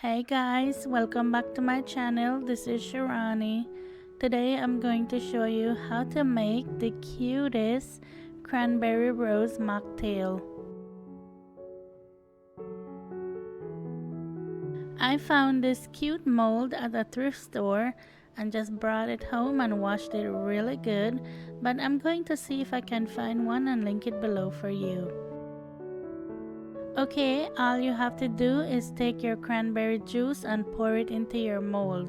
Hey guys, welcome back to my channel. This is Shirani. Today I'm going to show you how to make the cutest Cranberry Rose Mocktail. I found this cute mold at a thrift store and just brought it home and washed it really good, but I'm going to see if I can find one and link it below for you. Okay, all you have to do is take your cranberry juice and pour it into your mold.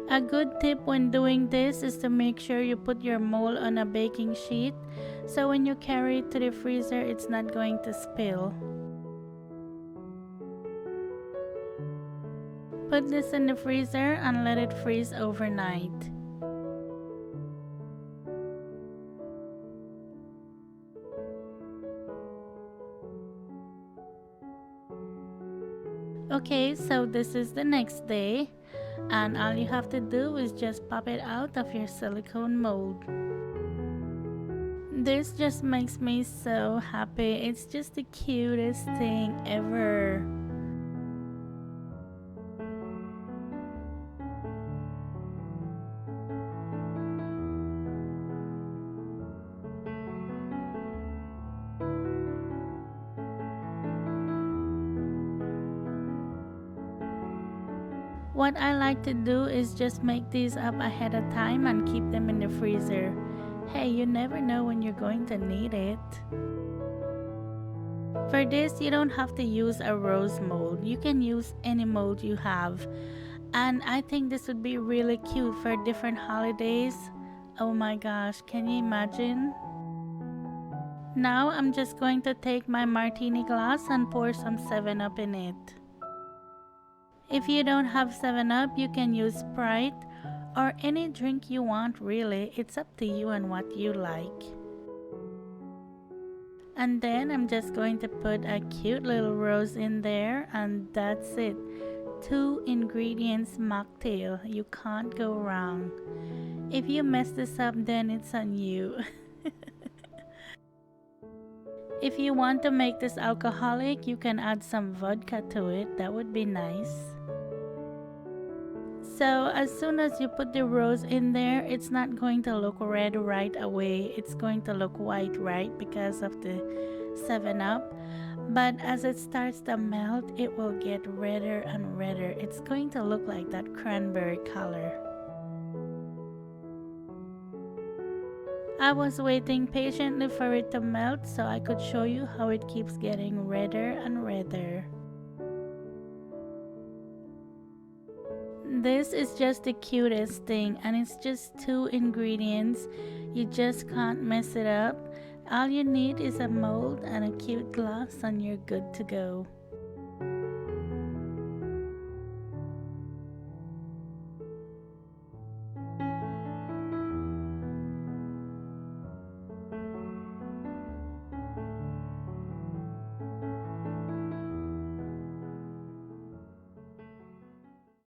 A good tip when doing this is to make sure you put your mold on a baking sheet so when you carry it to the freezer it's not going to spill. Put this in the freezer and let it freeze overnight. Okay, so this is the next day, and all you have to do is just pop it out of your silicone mold. This just makes me so happy. It's just the cutest thing ever. What I like to do is just make these up ahead of time and keep them in the freezer. Hey, you never know when you're going to need it. For this, you don't have to use a rose mold. You can use any mold you have. And I think this would be really cute for different holidays. Oh my gosh, can you imagine? Now I'm just going to take my martini glass and pour some 7-Up in it. If you don't have 7-Up, you can use Sprite or any drink you want really. It's up to you and what you like. And then I'm just going to put a cute little rose in there and that's it. 2 ingredients mocktail. You can't go wrong. If you mess this up, then it's on you. If you want to make this alcoholic, you can add some vodka to it. That would be nice. So as soon as you put the rose in there, it's not going to look red right away. It's going to look white, right? Because of the 7-Up. But as it starts to melt, it will get redder and redder. It's going to look like that cranberry color. I was waiting patiently for it to melt so I could show you how it keeps getting redder and redder. This is just the cutest thing and it's just 2 ingredients. You just can't mess it up. All you need is a mold and a cute glass and you're good to go.